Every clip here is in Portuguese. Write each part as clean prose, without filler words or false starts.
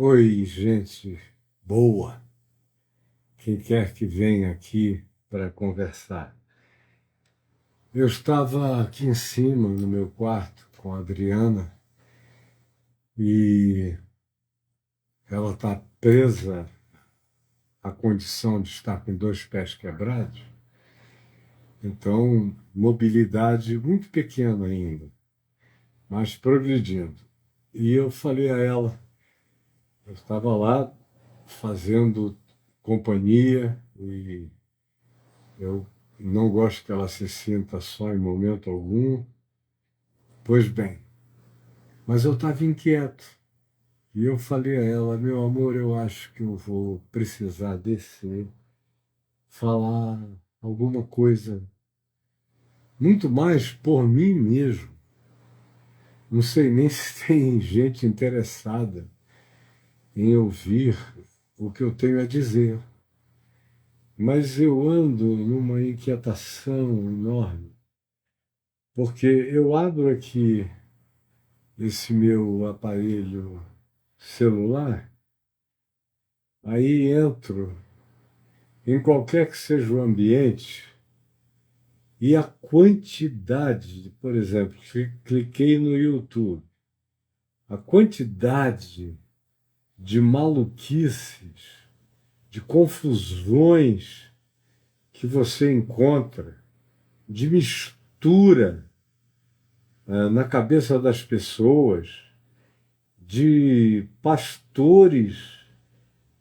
Oi, gente boa, quem quer que venha aqui para conversar. Eu estava aqui em cima, no meu quarto, com a Adriana, e ela está presa à condição de estar com dois pés quebrados, então, mobilidade muito pequena ainda, mas progredindo. E eu falei a ela, eu estava lá fazendo companhia e eu não gosto que ela se sinta só em momento algum. Pois bem, mas eu estava inquieto. E eu falei a ela, meu amor, eu acho que eu vou precisar descer, falar alguma coisa, muito mais por mim mesmo. Não sei nem se tem gente interessada em ouvir o que eu tenho a dizer. Mas eu ando numa inquietação enorme, porque eu abro aqui esse meu aparelho celular, aí entro em qualquer que seja o ambiente e a quantidade, por exemplo, cliquei no YouTube, a quantidade de maluquices, de confusões que você encontra, de mistura na cabeça das pessoas, de pastores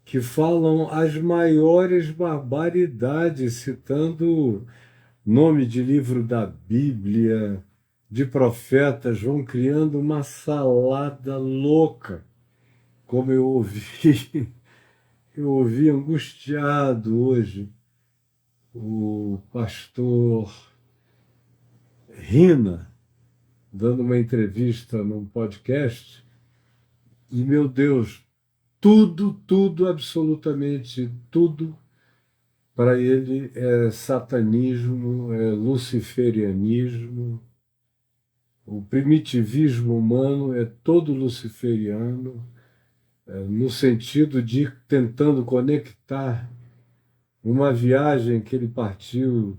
que falam as maiores barbaridades, citando nome de livro da Bíblia, de profetas, vão criando uma salada louca, como eu ouvi, eu ouvi angustiado hoje o pastor Rina dando uma entrevista num podcast, e meu Deus, tudo, absolutamente tudo, para ele é satanismo, é luciferianismo. O primitivismo humano é todo luciferiano, no sentido de ir tentando conectar uma viagem que ele partiu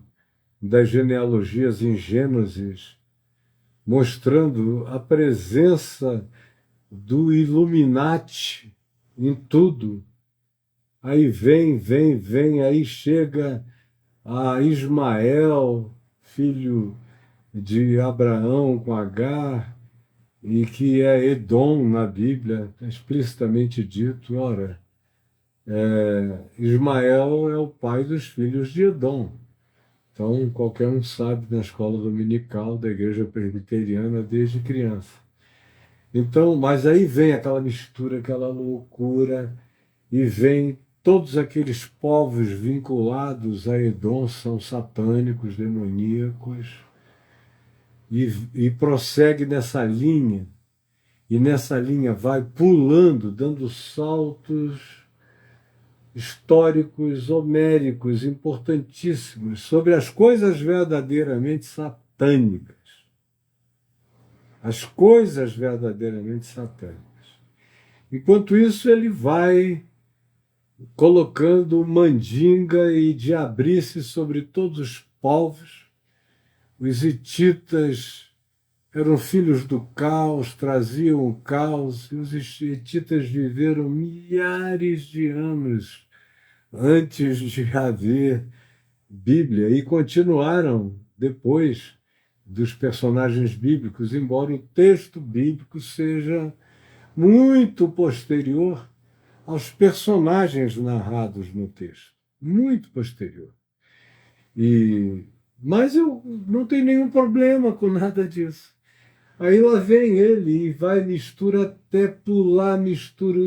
das genealogias em Gênesis, mostrando a presença do Illuminati em tudo. Aí vem, aí chega a Ismael, filho de Abraão com Agar, e que é Edom na Bíblia, explicitamente dito. Ora, Ismael é o pai dos filhos de Edom. Então, qualquer um sabe na escola dominical da igreja presbiteriana desde criança. Então, mas aí vem aquela mistura, aquela loucura, e vem todos aqueles povos vinculados a Edom, são satânicos, demoníacos, e prossegue nessa linha, e nessa linha vai pulando, dando saltos históricos, homéricos, importantíssimos, sobre as coisas verdadeiramente satânicas. As coisas verdadeiramente satânicas. Enquanto isso, ele vai colocando mandinga e diabrice sobre todos os povos. Os hititas eram filhos do caos, traziam o caos, e os hititas viveram milhares de anos antes de haver Bíblia e continuaram depois dos personagens bíblicos, embora o texto bíblico seja muito posterior aos personagens narrados no texto, muito posterior. Mas eu não tenho nenhum problema com nada disso. Aí lá vem ele e vai, mistura até pular, mistura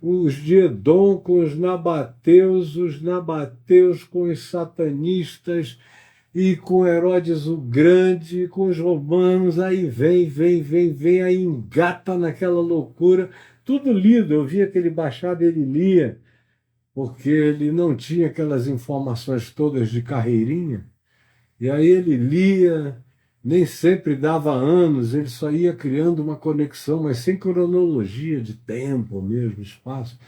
os de Edom com os nabateus com os satanistas, e com Herodes o Grande, com os romanos, aí vem, aí engata naquela loucura, tudo lido. Eu via que ele baixava, ele lia, porque ele não tinha aquelas informações todas de carreirinha, e aí ele lia, nem sempre dava anos, ele só ia criando uma conexão, mas sem cronologia de tempo mesmo, espaço,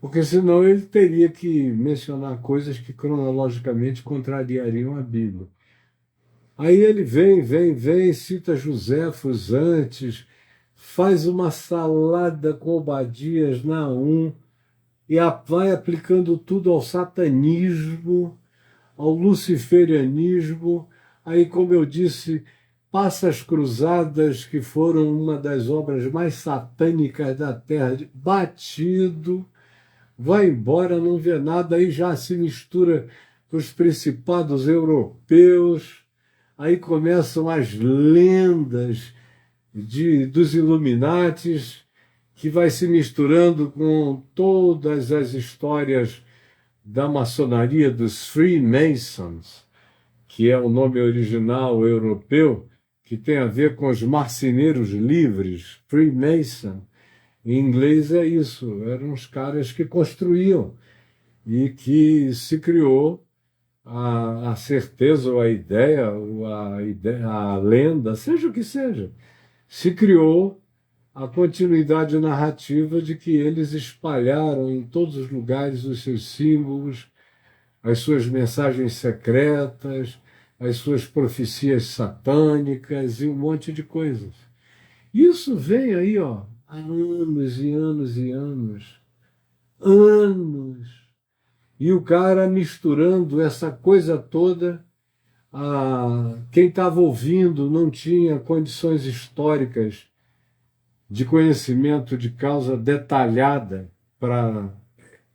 porque senão ele teria que mencionar coisas que cronologicamente contrariariam a Bíblia. Aí ele vem, cita Joséfos antes, faz uma salada com Obadias, Naum, e vai aplicando tudo ao satanismo, ao luciferianismo. Aí, como eu disse, passa as Cruzadas, que foram uma das obras mais satânicas da Terra, batido, vai embora, não vê nada, aí já se mistura com os principados europeus, aí começam as lendas dos Illuminatis, que vai se misturando com todas as histórias da maçonaria dos Freemasons, que é o nome original europeu, que tem a ver com os marceneiros livres, Freemason. Em inglês é isso, eram os caras que construíam e que se criou a certeza ou a lenda, seja o que seja, se criou a continuidade narrativa de que eles espalharam em todos os lugares os seus símbolos, as suas mensagens secretas, as suas profecias satânicas e um monte de coisas. Isso vem aí, ó, há anos e anos e anos. Anos. E o cara misturando essa coisa toda, quem estava ouvindo não tinha condições históricas de conhecimento de causa detalhada para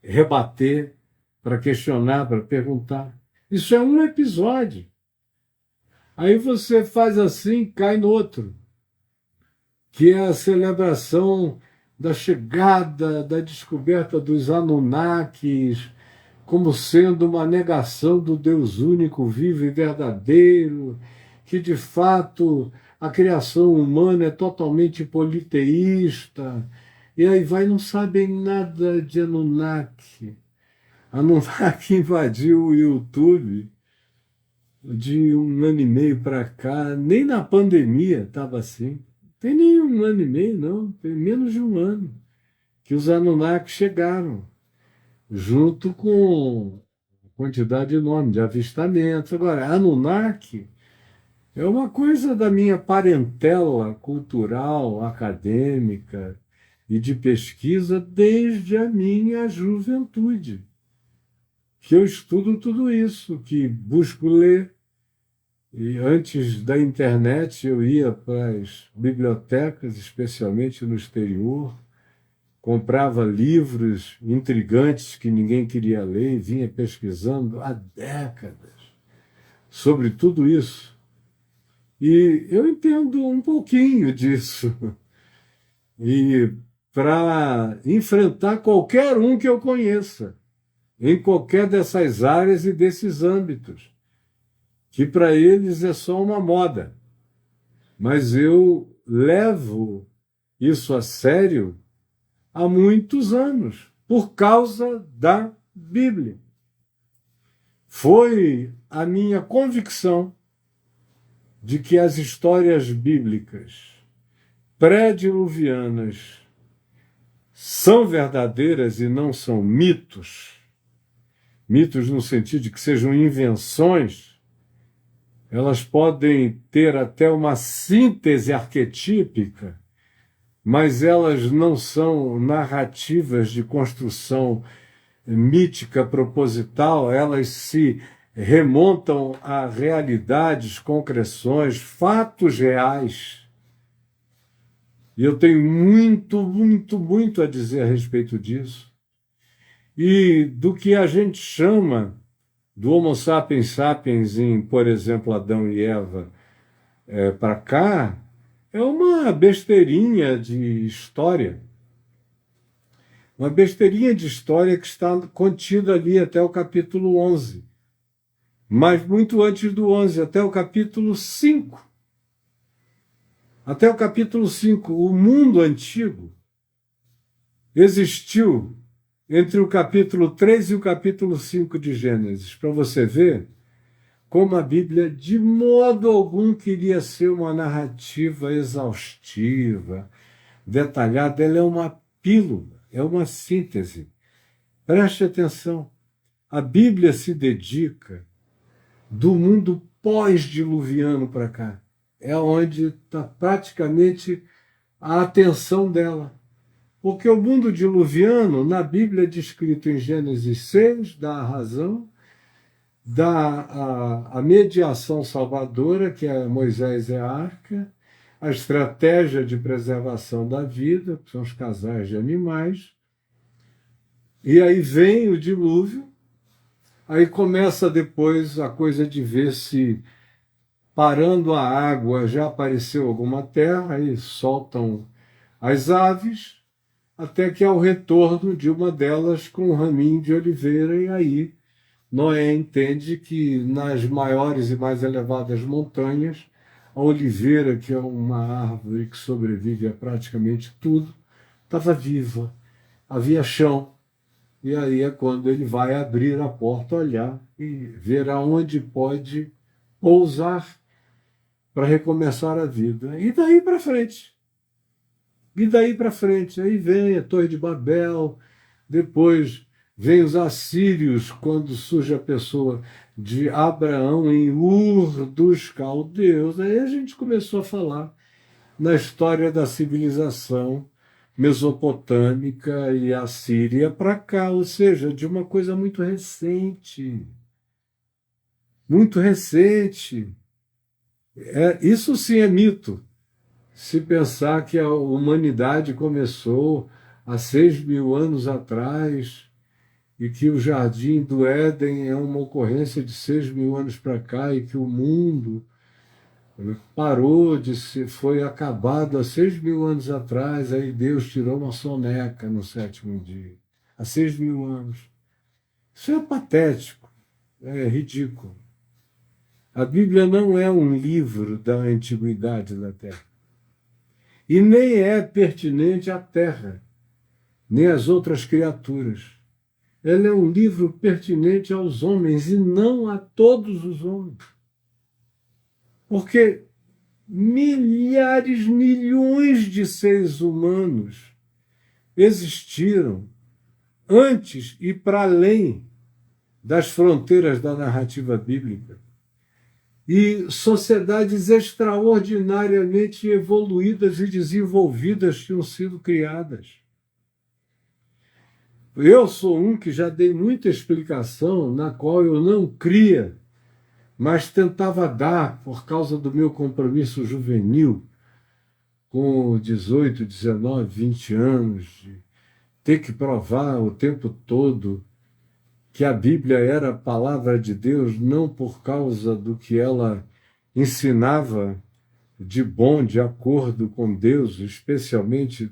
rebater, para questionar, para perguntar. Isso é um episódio. Aí você faz assim, cai no outro, que é a celebração da chegada, da descoberta dos Anunnakis, como sendo uma negação do Deus único, vivo e verdadeiro, que de fato a criação humana é totalmente politeísta, e aí vai, não sabem nada de Anunnaki. Anunnaki invadiu o YouTube de um ano e meio para cá, nem na pandemia estava assim. Tem nem um ano e meio, não, tem menos de um ano que os Anunnaki chegaram, junto com quantidade enorme de avistamentos. Agora, Anunnaki é uma coisa da minha parentela cultural, acadêmica e de pesquisa desde a minha juventude, que eu estudo tudo isso, que busco ler. E antes da internet eu ia para as bibliotecas, especialmente no exterior, comprava livros intrigantes que ninguém queria ler e vinha pesquisando há décadas sobre tudo isso. E eu entendo um pouquinho disso. E para enfrentar qualquer um que eu conheça, em qualquer dessas áreas e desses âmbitos, que para eles é só uma moda. Mas eu levo isso a sério há muitos anos, por causa da Bíblia. Foi a minha convicção de que as histórias bíblicas pré-diluvianas são verdadeiras e não são mitos, mitos no sentido de que sejam invenções. Elas podem ter até uma síntese arquetípica, mas elas não são narrativas de construção mítica proposital, elas se remontam a realidades, concreções, fatos reais. E eu tenho muito a dizer a respeito disso. E do que a gente chama do Homo sapiens sapiens em, por exemplo, Adão e Eva, para cá, é uma besteirinha de história. Uma besteirinha de história que está contida ali até o capítulo 11. Mas muito antes do 11, até o capítulo 5. Até o capítulo 5, o mundo antigo existiu entre o capítulo 3 e o capítulo 5 de Gênesis. Para você ver como a Bíblia de modo algum queria ser uma narrativa exaustiva, detalhada, ela é uma pílula, é uma síntese. Preste atenção, a Bíblia se dedica do mundo pós-diluviano para cá. É onde está praticamente a atenção dela. Porque o mundo diluviano, na Bíblia descrito em Gênesis 6, dá a razão, dá a mediação salvadora, que é Moisés e a arca, a estratégia de preservação da vida, que são os casais de animais, e aí vem o dilúvio, aí começa depois a coisa de ver se, parando a água, já apareceu alguma terra, aí soltam as aves, até que há o retorno de uma delas com um raminho de oliveira, e aí Noé entende que nas maiores e mais elevadas montanhas, a oliveira, que é uma árvore que sobrevive a praticamente tudo, estava viva, havia chão. E aí é quando ele vai abrir a porta, olhar e ver aonde pode pousar para recomeçar a vida. E daí para frente. E daí para frente. Aí vem a Torre de Babel, depois vem os assírios, quando surge a pessoa de Abraão em Ur dos Caldeus. Aí a gente começou a falar na história da civilização mesopotâmica e assíria para cá, ou seja, de uma coisa muito recente. Muito recente. Isso sim é mito. Se pensar que a humanidade começou há 6.000 anos atrás e que o Jardim do Éden é uma ocorrência de 6.000 anos para cá e que o mundo parou de ser, foi acabado há 6.000 anos atrás, aí Deus tirou uma soneca no sétimo dia, há 6.000 anos. Isso é patético, é ridículo. A Bíblia não é um livro da antiguidade da Terra. E nem é pertinente à Terra, nem às outras criaturas. Ela é um livro pertinente aos homens e não a todos os homens. Porque milhares, milhões de seres humanos existiram antes e para além das fronteiras da narrativa bíblica. E sociedades extraordinariamente evoluídas e desenvolvidas tinham sido criadas. Eu sou um que já dei muita explicação na qual eu não cria, mas tentava dar por causa do meu compromisso juvenil, com 18, 19, 20 anos, de ter que provar o tempo todo que a Bíblia era a palavra de Deus, não por causa do que ela ensinava de bom, de acordo com Deus, especialmente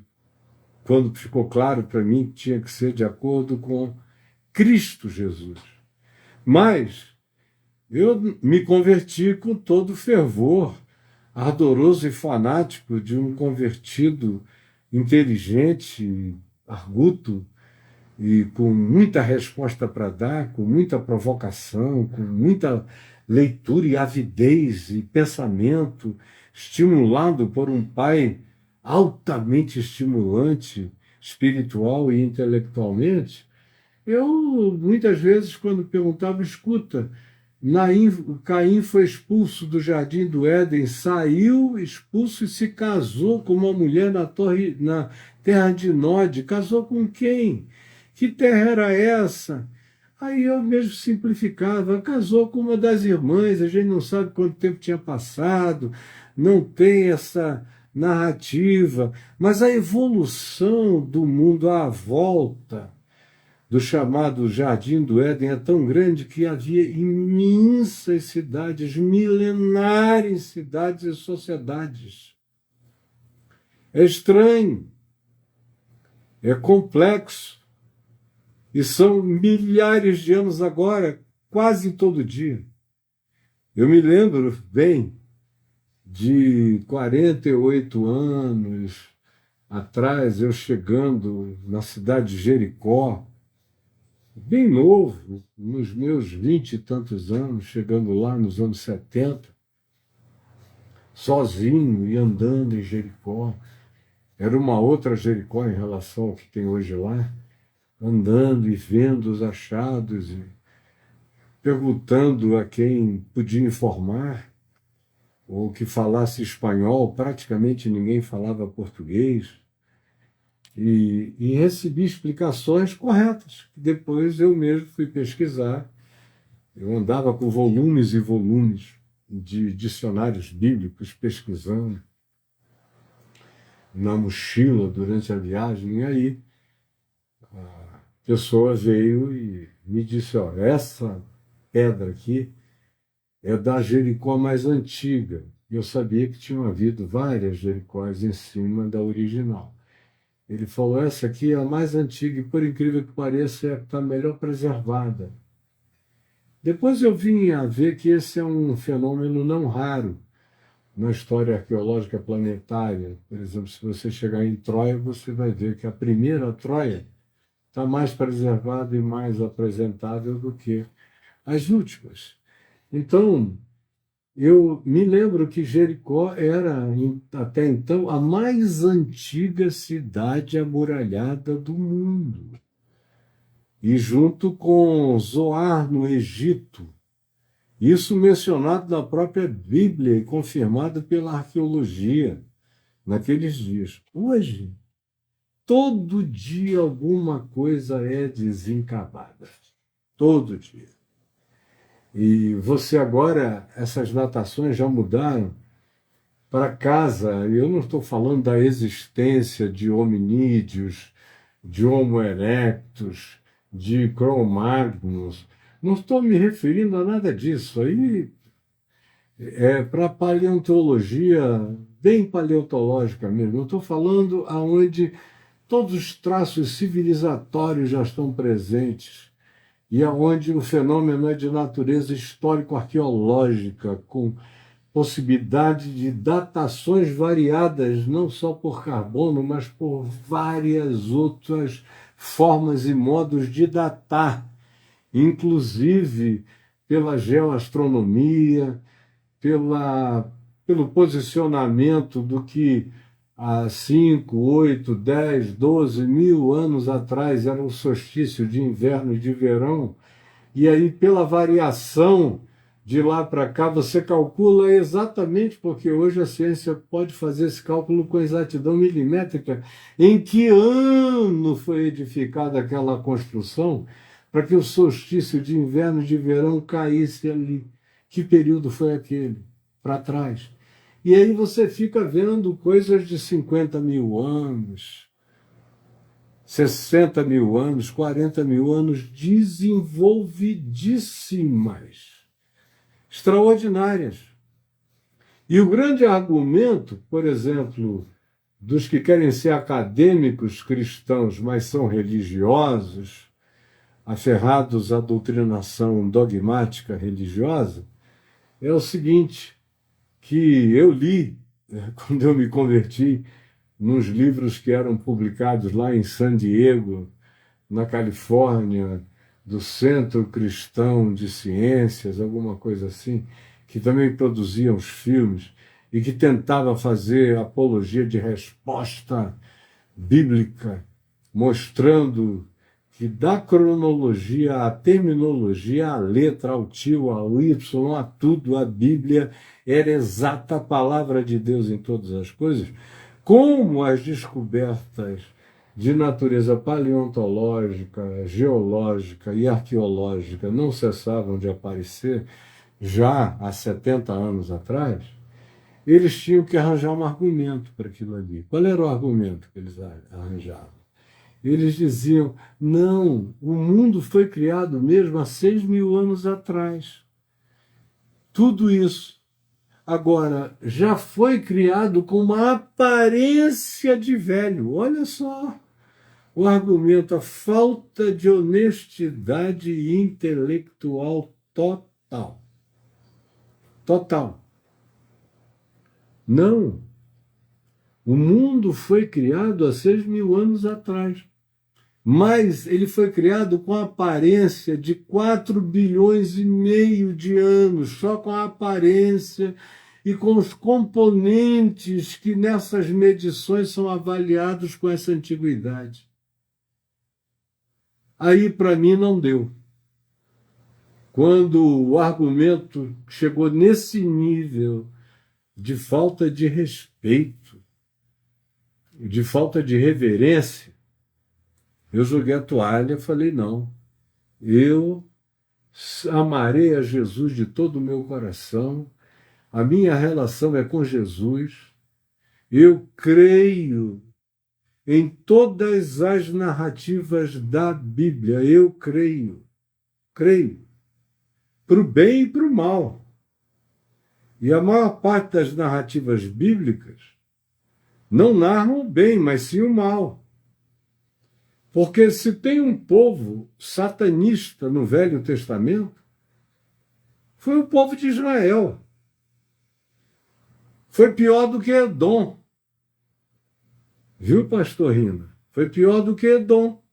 quando ficou claro para mim que tinha que ser de acordo com Cristo Jesus. Mas eu me converti com todo fervor, ardoroso e fanático de um convertido inteligente, arguto, e com muita resposta para dar, com muita provocação, com muita leitura e avidez e pensamento, estimulado por um pai altamente estimulante, espiritual e intelectualmente. Eu, muitas vezes, quando perguntava, escuta, Caim foi expulso do jardim do Éden, saiu expulso e se casou com uma mulher na terra de Nod. Casou com quem? Que terra era essa? Aí eu mesmo simplificava, casou com uma das irmãs, a gente não sabe quanto tempo tinha passado, não tem essa narrativa, mas a evolução do mundo à volta do chamado Jardim do Éden é tão grande que havia imensas cidades, milenares cidades e sociedades. É estranho, é complexo, e são milhares de anos agora, quase todo dia. Eu me lembro bem de 48 anos atrás, eu chegando na cidade de Jericó, bem novo, nos meus 20 e tantos anos, chegando lá nos anos 70, sozinho e andando em Jericó. Era uma outra Jericó em relação ao que tem hoje lá, andando e vendo os achados, e perguntando a quem podia informar, ou que falasse espanhol, praticamente ninguém falava português, e recebi explicações corretas, que depois eu mesmo fui pesquisar. Eu andava com volumes e volumes de dicionários bíblicos pesquisando na mochila durante a viagem, e aí a pessoa veio e me disse, ó, essa pedra aqui é da Jericó mais antiga. E eu sabia que tinham havido várias Jericós em cima da original. Ele falou, essa aqui é a mais antiga e, por incrível que pareça, é a que está melhor preservada. Depois eu vim a ver que esse é um fenômeno não raro na história arqueológica planetária. Por exemplo, se você chegar em Troia, você vai ver que a primeira Troia está mais preservada e mais apresentável do que as últimas. Então, eu me lembro que Jericó era, até então, a mais antiga cidade amuralhada do mundo. E junto com Zoar, no Egito, isso mencionado na própria Bíblia e confirmado pela arqueologia naqueles dias. Hoje, todo dia alguma coisa é desencavada. Todo dia. E você agora, essas datações já mudaram para casa. Eu não estou falando da existência de hominídeos, de Homo erectus, de Cro-Magnus. Não estou me referindo a nada disso. Aí é para paleontologia, bem paleontológica mesmo. Eu estou falando aonde todos os traços civilizatórios já estão presentes e aonde o fenômeno é de natureza histórico-arqueológica, com possibilidade de datações variadas, não só por carbono, mas por várias outras formas e modos de datar, inclusive pela geoastronomia, pelo posicionamento do que há 5, 8, 10, 12 mil anos atrás era um solstício de inverno e de verão, e aí pela variação de lá para cá você calcula exatamente, porque hoje a ciência pode fazer esse cálculo com exatidão milimétrica, em que ano foi edificada aquela construção para que o solstício de inverno e de verão caísse ali. Que período foi aquele? Para trás. E aí você fica vendo coisas de 50 mil anos, 60 mil anos, 40 mil anos, desenvolvidíssimas, extraordinárias. E o grande argumento, por exemplo, dos que querem ser acadêmicos cristãos, mas são religiosos, aferrados à doutrinação dogmática religiosa, é o seguinte, que eu li, quando eu me converti, nos livros que eram publicados lá em San Diego, na Califórnia, do Centro Cristão de Ciências, alguma coisa assim, que também produziam os filmes e que tentava fazer apologia de resposta bíblica, mostrando que da cronologia à terminologia, à letra, ao tio, ao y, a tudo, a Bíblia era exata a palavra de Deus em todas as coisas, como as descobertas de natureza paleontológica, geológica e arqueológica não cessavam de aparecer já há 70 anos atrás, eles tinham que arranjar um argumento para aquilo ali. Qual era o argumento que eles arranjavam? Eles diziam, não, o mundo foi criado mesmo há 6 mil anos atrás. Tudo isso. Agora, já foi criado com uma aparência de velho. Olha só o argumento, a falta de honestidade intelectual total. Total. Não. O mundo foi criado há 6 mil anos atrás. mas ele foi criado com a aparência de 4 bilhões e meio de anos, só com a aparência e com os componentes que nessas medições são avaliados com essa antiguidade. Aí, para mim, não deu. Quando o argumento chegou nesse nível de falta de respeito, de falta de reverência, eu joguei a toalha e falei, não, eu amarei a Jesus de todo o meu coração, a minha relação é com Jesus, eu creio em todas as narrativas da Bíblia, eu creio, para o bem e para o mal. E a maior parte das narrativas bíblicas não narram o bem, mas sim o mal. Porque se tem um povo satanista no Velho Testamento, foi o povo de Israel. Foi pior do que Edom. Viu, pastor Rina? Foi pior do que Edom.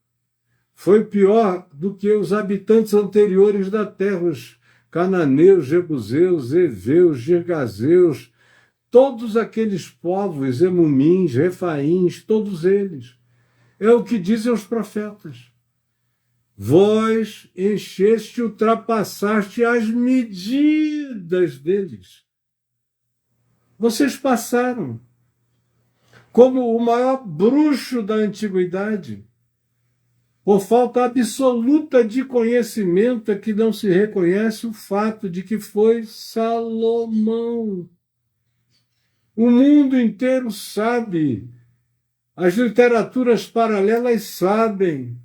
Foi pior do que os habitantes anteriores da terra, os cananeus, jebuseus, heveus, girgazeus, todos aqueles povos, emumins, refaíns, todos eles. É o que dizem os profetas. Vós encheste e ultrapassaste as medidas deles. Vocês passaram como o maior bruxo da antiguidade, por falta absoluta de conhecimento, é que não se reconhece o fato de que foi Salomão. O mundo inteiro sabe, as literaturas paralelas sabem,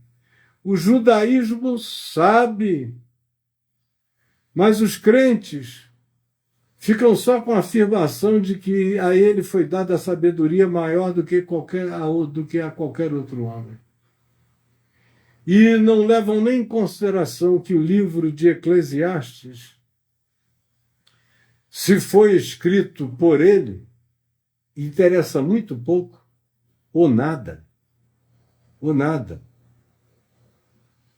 o judaísmo sabe, mas os crentes ficam só com a afirmação de que a ele foi dada a sabedoria maior do que a qualquer outro homem. E não levam nem em consideração que o livro de Eclesiastes, se foi escrito por ele, interessa muito pouco, ou nada.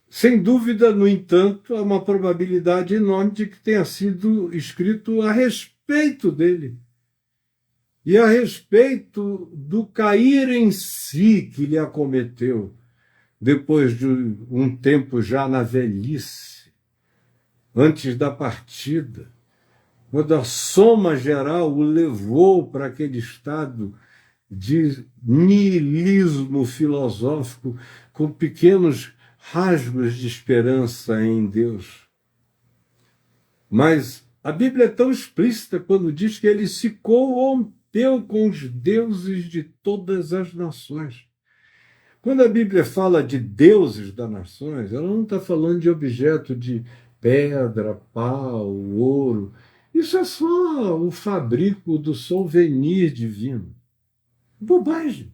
Sem dúvida, no entanto, há uma probabilidade enorme de que tenha sido escrito a respeito dele. E a respeito do cair em si que lhe acometeu, depois de um tempo já na velhice, antes da partida, quando a soma geral o levou para aquele estado de niilismo filosófico, com pequenos rasgos de esperança em Deus. Mas a Bíblia é tão explícita quando diz que ele se corrompeu com os deuses de todas as nações. Quando a Bíblia fala de deuses das nações, ela não está falando de objeto de pedra, pau, ouro. Isso é só o fabrico do souvenir divino. Bobagem.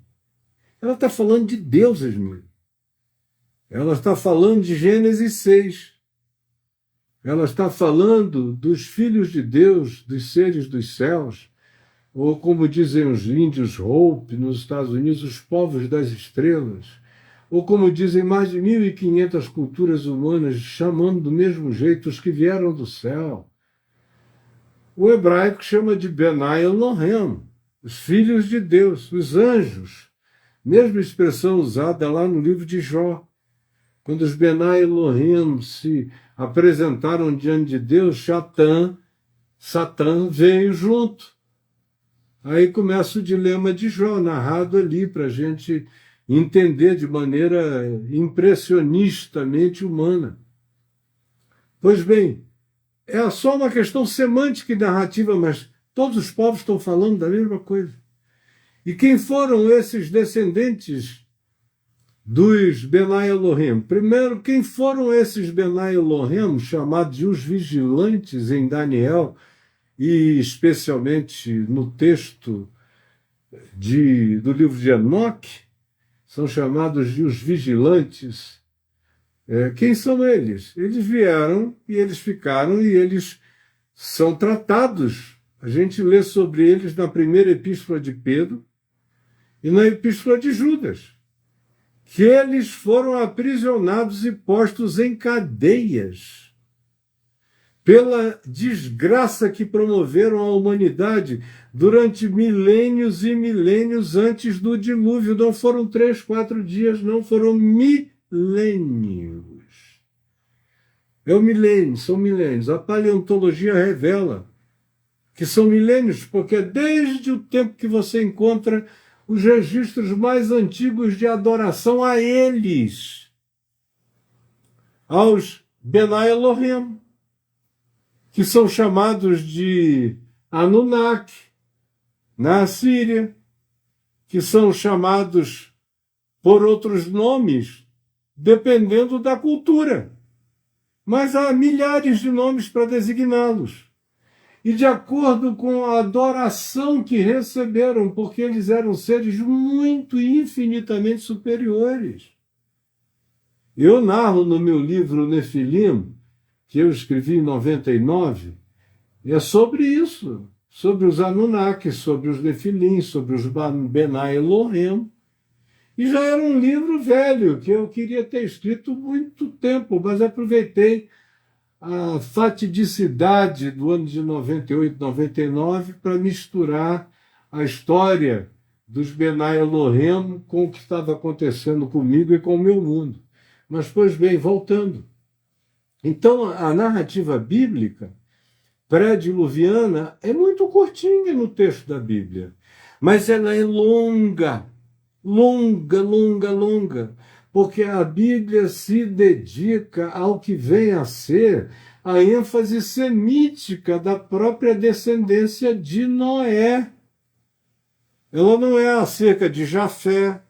Ela está falando de deuses mesmo. Ela está falando de Gênesis 6. Ela está falando dos filhos de Deus, dos seres dos céus, ou como dizem os índios Hope nos Estados Unidos, os povos das estrelas, ou como dizem mais de 1.500 culturas humanas, chamando do mesmo jeito os que vieram do céu. O hebraico chama de Benai Elohim, os filhos de Deus, os anjos. Mesma expressão usada lá no livro de Jó. Quando os Benai Elohim se apresentaram diante de Deus, Satã veio junto. Aí começa o dilema de Jó, narrado ali para a gente entender de maneira impressionistamente humana. Pois bem, é só uma questão semântica e narrativa, mas todos os povos estão falando da mesma coisa. E quem foram esses descendentes dos Benai Elohim? Primeiro, quem foram esses Benai Elohim, chamados de os vigilantes em Daniel, e especialmente no texto do livro de Enoque, são chamados de os vigilantes. Quem são eles? Eles vieram e eles ficaram e eles são tratados. A gente lê sobre eles na primeira epístola de Pedro e na epístola de Judas, que eles foram aprisionados e postos em cadeias pela desgraça que promoveram à humanidade durante milênios e milênios antes do dilúvio. Não foram 3, 4 dias, não, foram milênios. É o milênio, são milênios. A paleontologia revela que são milênios, porque é desde o tempo que você encontra os registros mais antigos de adoração a eles, aos Benai Elohim, que são chamados de Anunnaki, na Assíria, que são chamados por outros nomes, dependendo da cultura. Mas há milhares de nomes para designá-los. E de acordo com a adoração que receberam, porque eles eram seres muito infinitamente superiores. Eu narro no meu livro Nefilim, que eu escrevi em 99, é sobre isso, sobre os Anunnaki, sobre os Nefilim, sobre os Benai Elohim. E já era um livro velho, que eu queria ter escrito muito tempo, mas aproveitei a fatidicidade do ano de 98, 99 para misturar a história dos Benai Elohim com o que estava acontecendo comigo e com o meu mundo. Mas, pois bem, voltando. Então, a narrativa bíblica pré-diluviana é muito curtinha no texto da Bíblia, mas ela é longa, longa, longa, longa, porque a Bíblia se dedica ao que vem a ser a ênfase semítica da própria descendência de Noé. Ela não é acerca de Jafé,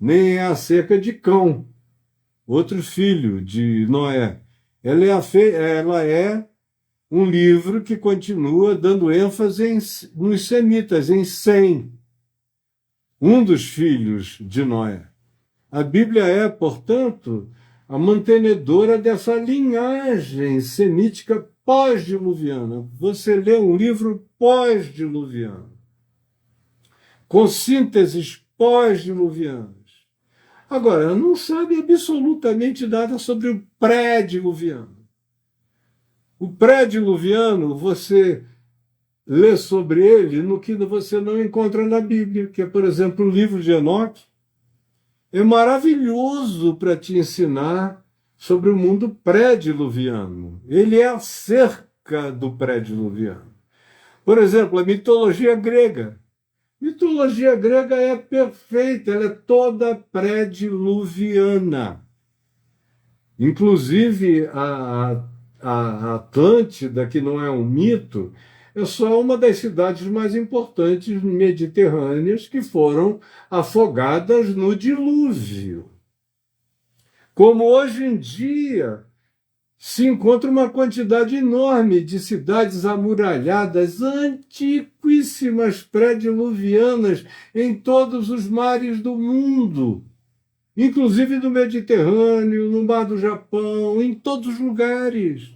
nem é acerca de Cão, outro filho de Noé. Ela é um livro que continua dando ênfase nos semitas, em Sem, um dos filhos de Noé. A Bíblia é, portanto, a mantenedora dessa linhagem semítica pós-diluviana. Você lê um livro pós-diluviano, com sínteses pós-diluvianas. Agora, não sabe absolutamente nada sobre o pré-diluviano. O pré-diluviano, você lê sobre ele no que você não encontra na Bíblia, que é, por exemplo, o livro de Enoque. É maravilhoso para te ensinar sobre o mundo pré-diluviano. Ele é acerca do pré-diluviano. Por exemplo, a mitologia grega. A mitologia grega é perfeita, ela é toda pré-diluviana. Inclusive, a Atlântida, que não é um mito, é só uma das cidades mais importantes mediterrâneas que foram afogadas no dilúvio. Como hoje em dia se encontra uma quantidade enorme de cidades amuralhadas, antiquíssimas, pré-diluvianas, em todos os mares do mundo, inclusive no Mediterrâneo, no Mar do Japão, em todos os lugares.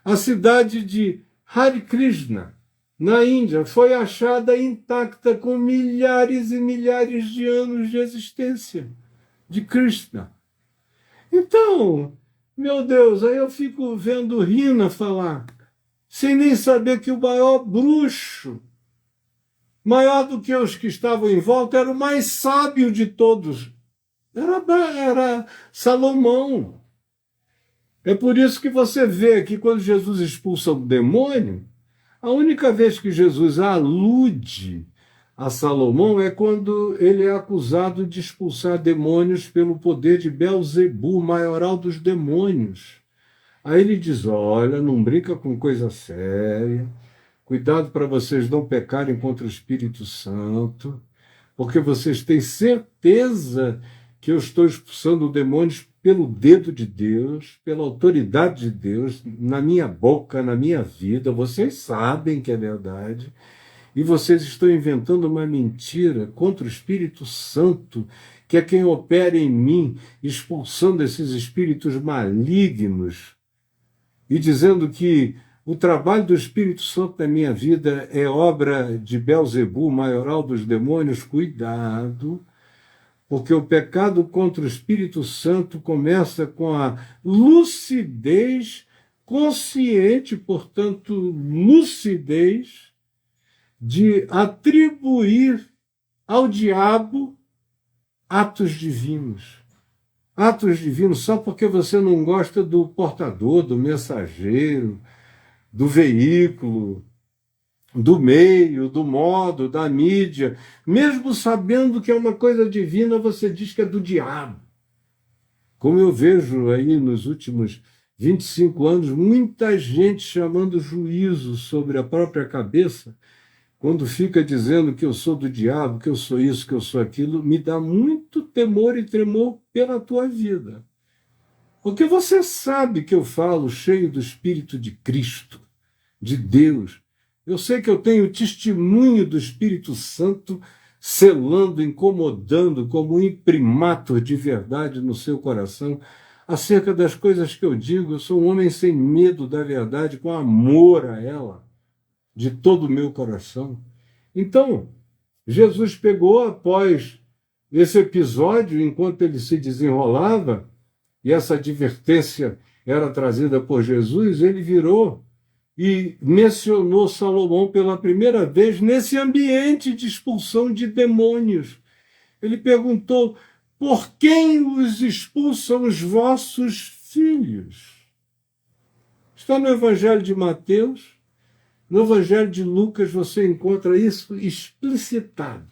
A cidade de Hare Krishna, na Índia, foi achada intacta com milhares e milhares de anos de existência de Krishna. Então, meu Deus, aí eu fico vendo Rina falar, sem nem saber que o maior bruxo, maior do que os que estavam em volta, era o mais sábio de todos. Era Salomão. É por isso que você vê que quando Jesus expulsa o demônio, a única vez que Jesus alude a Salomão é quando ele é acusado de expulsar demônios pelo poder de Belzebu, maioral dos demônios. Aí ele diz, olha, não brinca com coisa séria, cuidado para vocês não pecarem contra o Espírito Santo, porque vocês têm certeza que eu estou expulsando demônios pelo dedo de Deus, pela autoridade de Deus, na minha boca, na minha vida. Vocês sabem que é verdade. E vocês estão inventando uma mentira contra o Espírito Santo, que é quem opera em mim, expulsando esses espíritos malignos e dizendo que o trabalho do Espírito Santo na minha vida é obra de Belzebu, maioral dos demônios. Cuidado, Porque o pecado contra o Espírito Santo começa com a lucidez consciente, portanto, lucidez de atribuir ao diabo atos divinos. Atos divinos só porque você não gosta do portador, do mensageiro, do veículo, do meio, do modo, da mídia. Mesmo sabendo que é uma coisa divina, você diz que é do diabo. Como eu vejo aí nos últimos 25 anos, muita gente chamando juízo sobre a própria cabeça, quando fica dizendo que eu sou do diabo, que eu sou isso, que eu sou aquilo, me dá muito temor e tremor pela tua vida. Porque você sabe que eu falo cheio do Espírito de Cristo, de Deus. Eu sei que eu tenho o testemunho do Espírito Santo selando, incomodando como um imprimatur de verdade no seu coração acerca das coisas que eu digo. Eu sou um homem sem medo da verdade, com amor a ela, de todo o meu coração. Então, Jesus pegou, após esse episódio, enquanto ele se desenrolava, e essa advertência era trazida por Jesus, ele virou e mencionou Salomão pela primeira vez nesse ambiente de expulsão de demônios. Ele perguntou: por quem os expulsam os vossos filhos? Está no Evangelho de Mateus. No Evangelho de Lucas você encontra isso explicitado.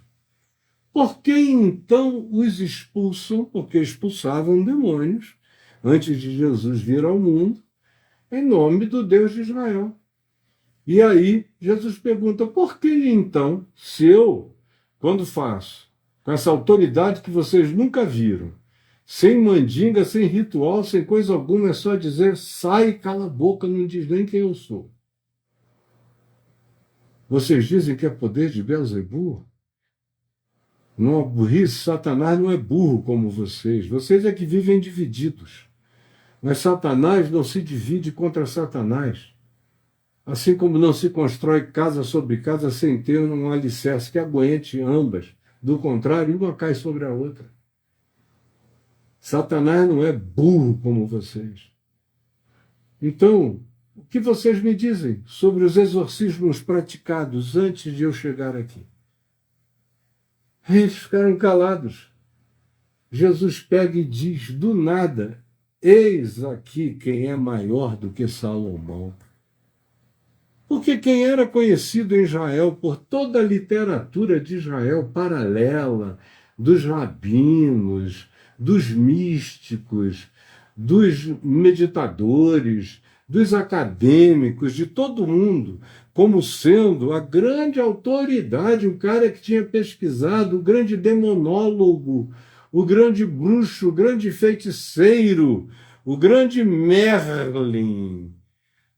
Por que então os expulsam? Porque expulsavam demônios antes de Jesus vir ao mundo, em nome do Deus de Israel. E aí Jesus pergunta: por que então, se eu, quando faço, com essa autoridade que vocês nunca viram, sem mandinga, sem ritual, sem coisa alguma, é só dizer sai, cala a boca, não diz nem quem eu sou. Vocês dizem que é poder de Beelzebul? Não é burrice, Satanás não é burro como vocês. Vocês é que vivem divididos. Mas Satanás não se divide contra Satanás. Assim como não se constrói casa sobre casa sem ter um alicerce que aguente ambas. Do contrário, uma cai sobre a outra. Satanás não é burro como vocês. Então, o que vocês me dizem sobre os exorcismos praticados antes de eu chegar aqui? Eles ficaram calados. Jesus pega e diz do nada: eis aqui quem é maior do que Salomão. Porque quem era conhecido em Israel por toda a literatura de Israel paralela, dos rabinos, dos místicos, dos meditadores, dos acadêmicos, de todo mundo, como sendo a grande autoridade, o cara que tinha pesquisado, o grande demonólogo, o grande bruxo, o grande feiticeiro, o grande Merlin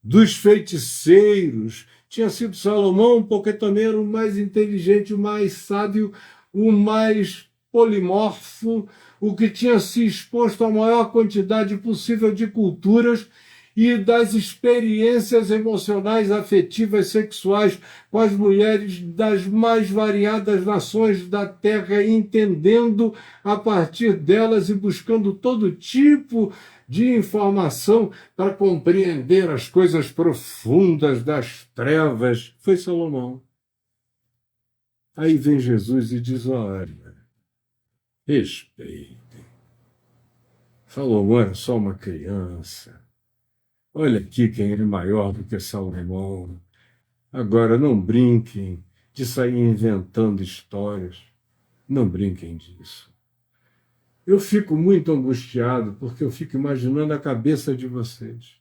dos feiticeiros, tinha sido Salomão, porque também era o mais inteligente, o mais sábio, o mais polimorfo, o que tinha se exposto à maior quantidade possível de culturas e das experiências emocionais, afetivas, sexuais com as mulheres das mais variadas nações da Terra, entendendo a partir delas e buscando todo tipo de informação para compreender as coisas profundas das trevas. Foi Salomão. Aí vem Jesus e diz: olha, respeitem. Salomão era só uma criança. Olha aqui quem é maior do que Salomão. Agora não brinquem de sair inventando histórias. Não brinquem disso. Eu fico muito angustiado porque eu fico imaginando a cabeça de vocês.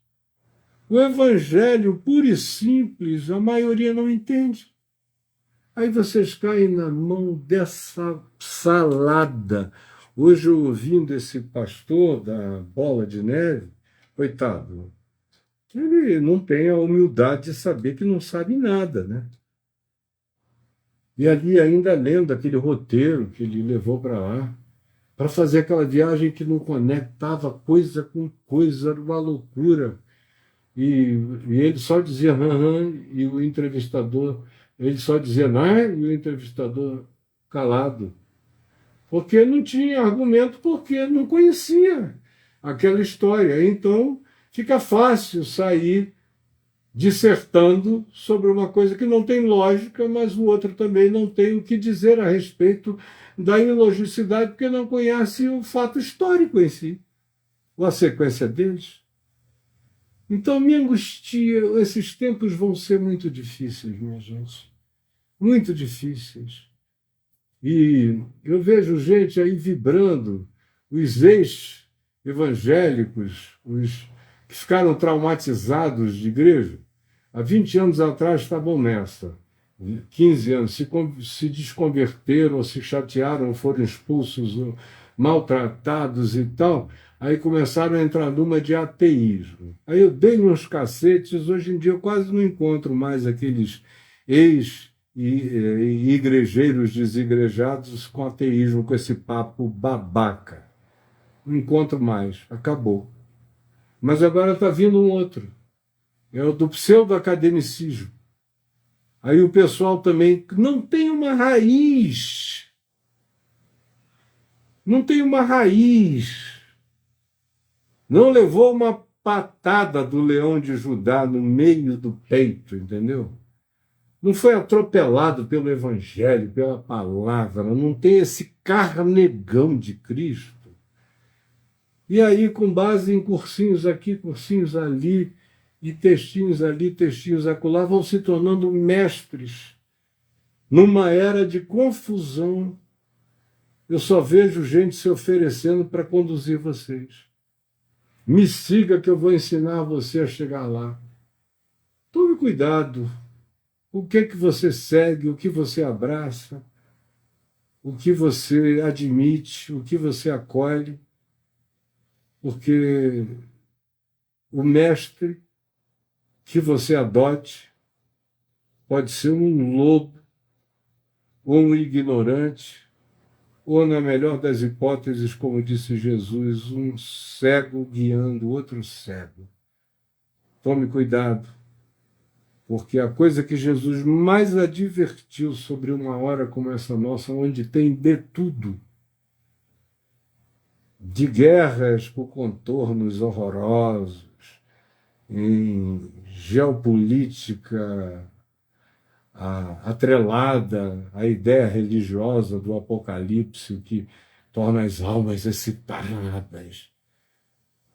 O evangelho puro e simples, a maioria não entende. Aí vocês caem na mão dessa salada. Hoje, eu ouvindo esse pastor da Bola de Neve, coitado, ele não tem a humildade de saber que não sabe nada, né? E ali ainda lendo aquele roteiro que ele levou para lá, para fazer aquela viagem que não conectava coisa com coisa, era uma loucura. E ele só dizia e o entrevistador, ele só dizia e o entrevistador calado. porque não tinha argumento, porque não conhecia aquela história. Então, fica fácil sair dissertando sobre uma coisa que não tem lógica, mas o outro também não tem o que dizer a respeito da ilogicidade, porque não conhece o fato histórico em si, ou a sequência deles. Então, me angustia, esses tempos vão ser muito difíceis, minha gente, muito difíceis. E eu vejo gente aí vibrando, os ex-evangélicos, os que ficaram traumatizados de igreja, há 20 anos atrás estavam nessa, 15 anos, se desconverteram, ou se chatearam, foram expulsos, ou maltratados e tal, aí começaram a entrar numa de ateísmo. Aí eu dei uns cacetes, hoje em dia eu quase não encontro mais aqueles e igrejeiros desigrejados com ateísmo, com esse papo babaca. Não encontro mais, acabou. Mas agora está vindo um outro, é o do pseudo-academicismo. Aí o pessoal também não tem uma raiz, não tem uma raiz, não levou uma patada do leão de Judá no meio do peito, entendeu? Não foi atropelado pelo Evangelho, pela palavra, não tem esse carnegão de Cristo. E aí, com base em cursinhos aqui, cursinhos ali, e textinhos ali, textinhos acolá, vão se tornando mestres numa era de confusão. Eu só vejo gente se oferecendo para conduzir vocês. Me siga que eu vou ensinar você a chegar lá. Tome cuidado. O que é que você segue, o que você abraça, o que você admite, o que você acolhe, porque o mestre que você adote pode ser um lobo, ou um ignorante, ou, na melhor das hipóteses, como disse Jesus, um cego guiando outro cego. Tome cuidado, porque a coisa que Jesus mais advertiu sobre uma hora como essa nossa, onde tem de tudo, de guerras por contornos horrorosos, em geopolítica atrelada à ideia religiosa do Apocalipse, que torna as almas excitadas.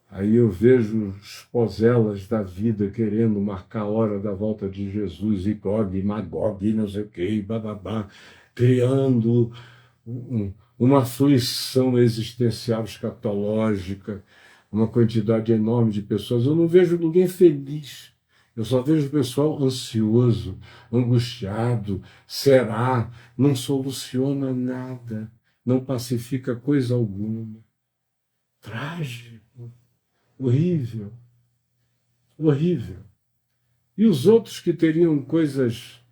Aí eu vejo os pozelas da vida querendo marcar a hora da volta de Jesus, e Gog, e Magog, e não sei o quê, bababá, criando uma aflição existencial escatológica, uma quantidade enorme de pessoas. Eu não vejo ninguém feliz. Eu só vejo o pessoal ansioso, angustiado. Será? Não soluciona nada, não pacifica coisa alguma. Trágico, horrível, horrível. E os outros que teriam coisas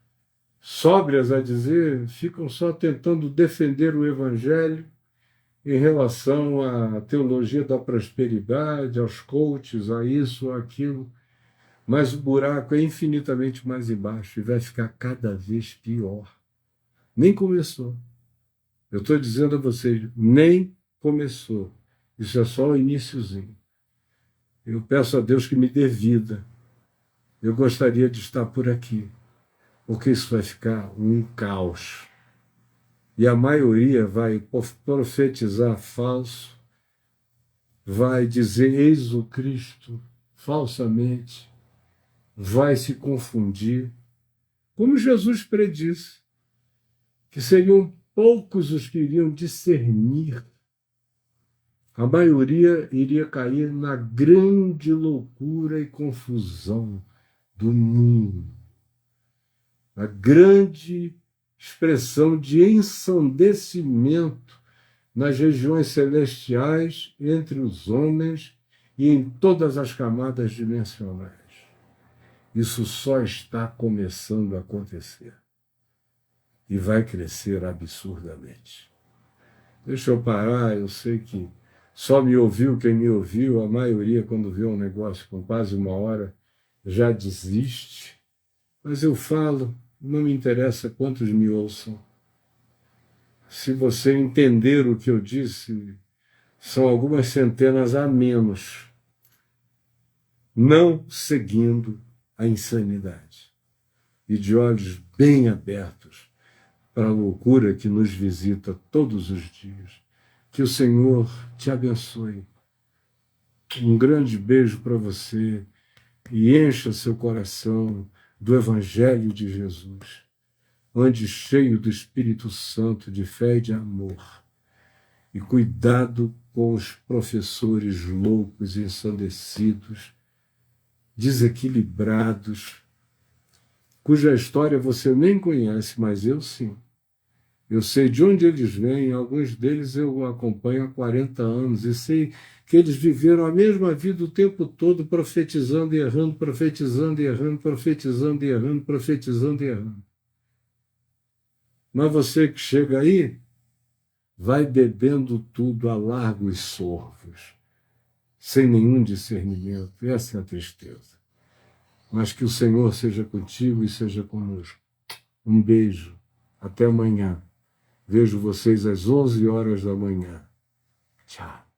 sóbrias a dizer ficam só tentando defender o Evangelho em relação à teologia da prosperidade, aos coaches, a isso, aquilo. Mas o buraco é infinitamente mais embaixo e vai ficar cada vez pior. Nem começou. Eu estou dizendo a vocês, nem começou. Isso é só o iniciozinho. Eu peço a Deus que me dê vida. Eu gostaria de estar por aqui, porque isso vai ficar um caos. E a maioria vai profetizar falso, vai dizer eis o Cristo falsamente, vai se confundir, como Jesus predisse, que seriam poucos os que iriam discernir. A maioria iria cair na grande loucura e confusão do mundo, a grande expressão de ensandecimento nas regiões celestiais, entre os homens e em todas as camadas dimensionais. Isso só está começando a acontecer e vai crescer absurdamente. Deixa eu parar, eu sei que só me ouviu quem me ouviu, a maioria, quando vê um negócio com quase uma hora, já desiste. Mas eu falo, não me interessa quantos me ouçam. se você entender o que eu disse, são algumas centenas a menos, não seguindo a insanidade. E de olhos bem abertos para a loucura que nos visita todos os dias. Que o Senhor te abençoe. Um grande beijo para você e encha seu coração do Evangelho de Jesus. Ande cheio do Espírito Santo, de fé e de amor. E cuidado com os professores loucos, ensandecidos, desequilibrados, cuja história você nem conhece, mas eu sim. Eu sei de onde eles vêm, alguns deles eu acompanho há 40 anos, e sei que eles viveram a mesma vida o tempo todo, profetizando e errando, profetizando e errando, profetizando e errando, profetizando e errando. Mas você que chega aí, vai bebendo tudo a largos sorvos, sem nenhum discernimento. Essa é a tristeza. Mas que o Senhor seja contigo e seja conosco. Um beijo. Até amanhã. Vejo vocês às 11 horas da manhã. Tchau.